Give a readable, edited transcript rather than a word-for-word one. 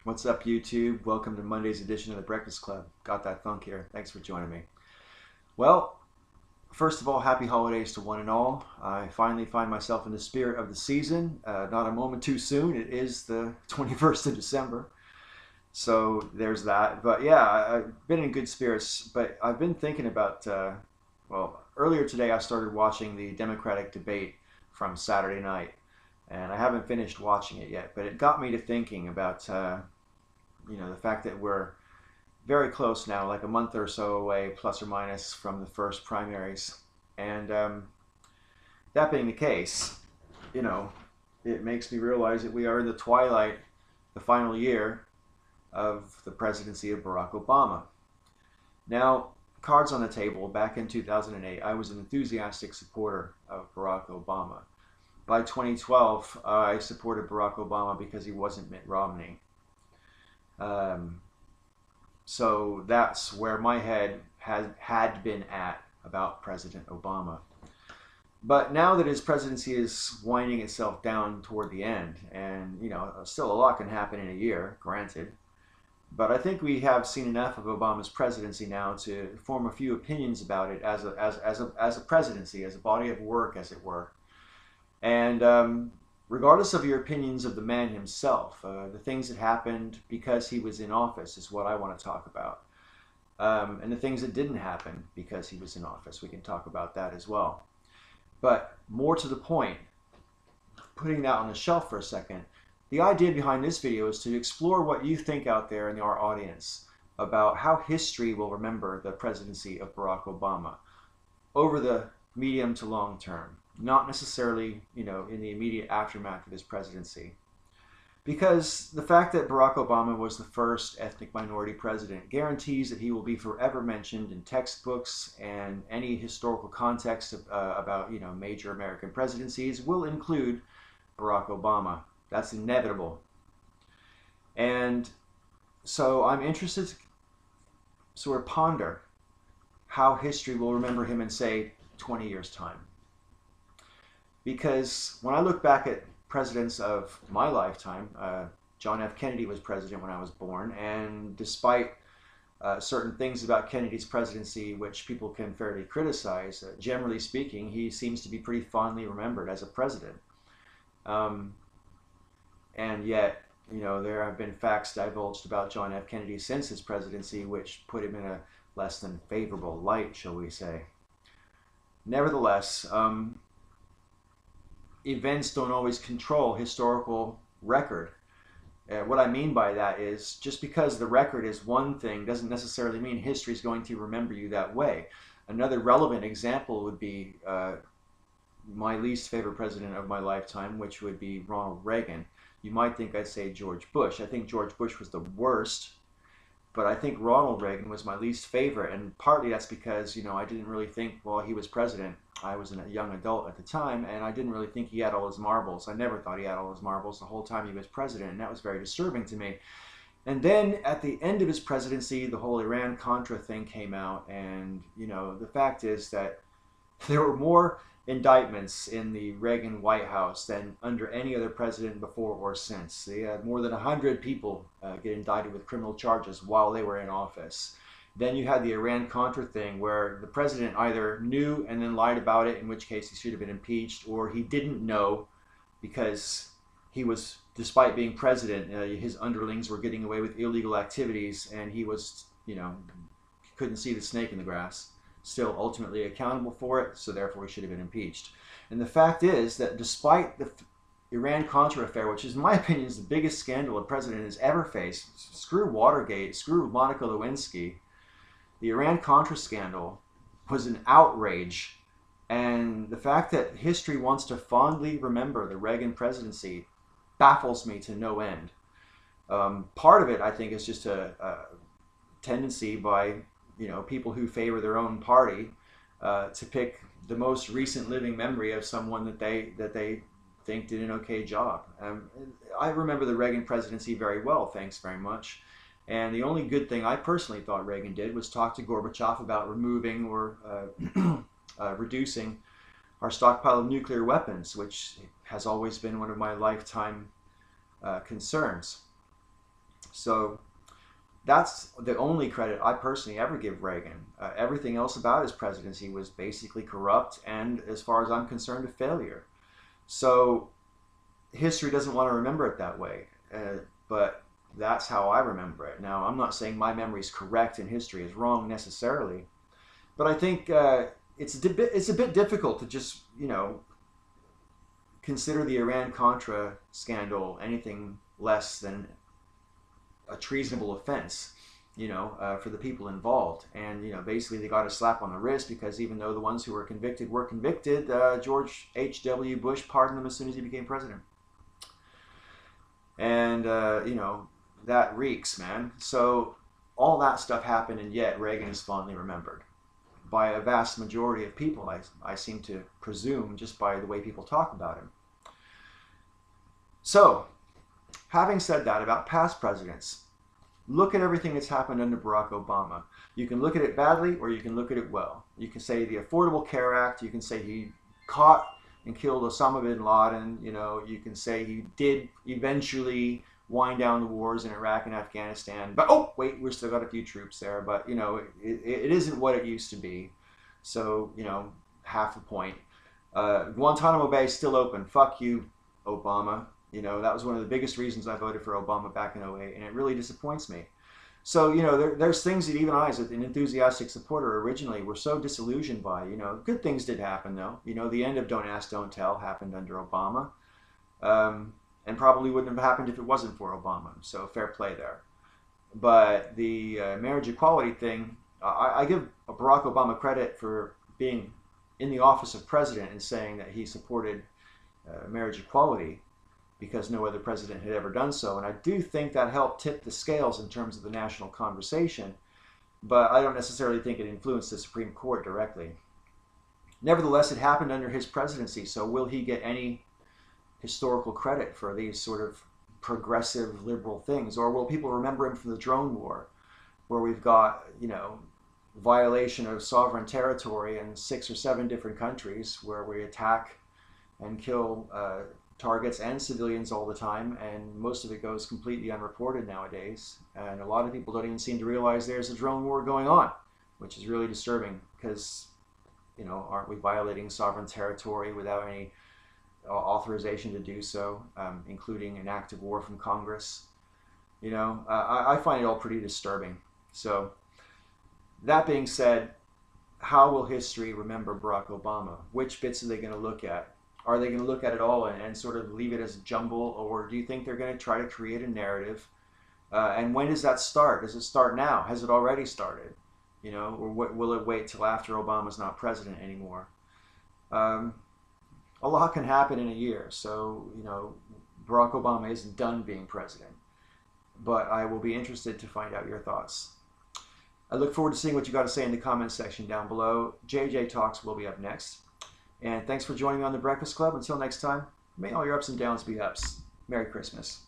What's up, YouTube? Welcome to Monday's edition of the Breakfast Club. Got that funk here. Thanks for joining me. Well, first of all, happy holidays to one and all. I finally find myself in the spirit of the season. Not a moment too soon. It is the 21st of December. So there's that. But yeah, I've been in good spirits. But I've been thinking about, earlier today I started watching the Democratic debate from Saturday night. And I haven't finished watching it yet. But it got me to thinking about the fact that we're very close now, like a month or so away, plus or minus, from the first primaries. And that being the case, it makes me realize that we are in the twilight, the final year of the presidency of Barack Obama. Now, cards on the table, back in 2008, I was an enthusiastic supporter of Barack Obama. By 2012, I supported Barack Obama because he wasn't Mitt Romney. So that's where my head had been at about President Obama. But now that his presidency is winding itself down toward the end, and still a lot can happen in a year, granted. But I think we have seen enough of Obama's presidency now to form a few opinions about it as a presidency, as a body of work, as it were. And regardless of your opinions of the man himself, the things that happened because he was in office is what I want to talk about. And the things that didn't happen because he was in office, we can talk about that as well. But more to the point, putting that on the shelf for a second, the idea behind this video is to explore what you think out there in our audience about how history will remember the presidency of Barack Obama over the medium to long term. Not necessarily, in the immediate aftermath of his presidency. Because the fact that Barack Obama was the first ethnic minority president guarantees that he will be forever mentioned in textbooks, and any historical context about, major American presidencies will include Barack Obama. That's inevitable. And so I'm interested to sort of ponder how history will remember him in, say, 20 years' time. Because when I look back at presidents of my lifetime, John F. Kennedy was president when I was born, and despite certain things about Kennedy's presidency which people can fairly criticize, generally speaking, he seems to be pretty fondly remembered as a president. And yet, there have been facts divulged about John F. Kennedy since his presidency which put him in a less than favorable light, shall we say. Nevertheless, events don't always control historical record. What I mean by that is, just because the record is one thing doesn't necessarily mean history is going to remember you that way. Another relevant example would be my least favorite president of my lifetime, which would be Ronald Reagan. You might think I'd say George Bush. I think George Bush was the worst, but I think Ronald Reagan was my least favorite, and partly that's because, I didn't really think while he was president. I was a young adult at the time, and I didn't really think he had all his marbles. I never thought he had all his marbles the whole time he was president, and that was very disturbing to me. And then at the end of his presidency, the whole Iran-Contra thing came out, and, the fact is that there were more indictments in the Reagan Whitehouse than under any other president before or since. They had more than 100 people get indicted with criminal charges while they were in office. Then you had the Iran-Contra thing where the president either knew and then lied about it, in which case he should have been impeached, or he didn't know because he was, despite being president, his underlings were getting away with illegal activities, and he was, couldn't see the snake in the grass. Still ultimately accountable for it, so therefore he should have been impeached. And the fact is that despite the Iran-Contra affair, which is, in my opinion, is the biggest scandal a president has ever faced, screw Watergate, screw Monica Lewinsky, the Iran-Contra scandal was an outrage. And the fact that history wants to fondly remember the Reagan presidency baffles me to no end. Part of it, I think, is just a tendency by people who favor their own party to pick the most recent living memory of someone that they think did an okay job. I remember the Reagan presidency very well, thanks very much. And the only good thing I personally thought Reagan did was talk to Gorbachev about removing or reducing our stockpile of nuclear weapons, which has always been one of my lifetime concerns. So that's the only credit I personally ever give Reagan. Everything else about his presidency was basically corrupt and, as far as I'm concerned, a failure. So history doesn't want to remember it that way, but that's how I remember it. Now, I'm not saying my memory is correct and history is wrong necessarily, but I think it's a bit difficult to just, consider the Iran-Contra scandal anything less than a treasonable offense, for the people involved. And, basically they got a slap on the wrist because even though the ones who were convicted, George H.W. Bush pardoned them as soon as he became president. And, that reeks, man. So all that stuff happened, and yet Reagan is fondly remembered by a vast majority of people, I seem to presume, just by the way people talk about him. So, having said that about past presidents, look at everything that's happened under Barack Obama. You can look at it badly or you can look at it well. You can say the Affordable Care Act, you can say he caught and killed Osama bin Laden, you can say he did eventually wind down the wars in Iraq and Afghanistan, but oh wait, we've still got a few troops there, but it isn't what it used to be. So, half the point. Guantanamo Bay is still open. Fuck you, Obama. That was one of the biggest reasons I voted for Obama back in 2008, and it really disappoints me. So, there's things that even I, as an enthusiastic supporter originally, were so disillusioned by. Good things did happen, though. The end of Don't Ask, Don't Tell happened under Obama, and probably wouldn't have happened if it wasn't for Obama, so fair play there. But the marriage equality thing, I give Barack Obama credit for being in the office of president and saying that he supported marriage equality, because no other president had ever done so. And I do think that helped tip the scales in terms of the national conversation, but I don't necessarily think it influenced the Supreme Court directly. Nevertheless, it happened under his presidency, so will he get any historical credit for these sort of progressive liberal things? Or will people remember him from the drone war, where we've got, violation of sovereign territory in 6 or 7 different countries, where we attack and kill targets and civilians all the time, and most of it goes completely unreported nowadays, and a lot of people don't even seem to realize there's a drone war going on, which is really disturbing, because aren't we violating sovereign territory without any authorization to do so, including an act of war from Congress? I find it all pretty disturbing. So that being said, how will history remember Barack Obama? Which bits are they going to look at? Are they going to look at it all and sort of leave it as a jumble, or do you think they're going to try to create a narrative? And when does that start? Does it start now? Has it already started? Or will it wait till after Obama's not president anymore? A lot can happen in a year, so Barack Obama isn't done being president. But I will be interested to find out your thoughts. I look forward to seeing what you got to say in the comments section down below. JJ Talks will be up next. And thanks for joining me on The Breakfast Club. Until next time, may all your ups and downs be ups. Merry Christmas.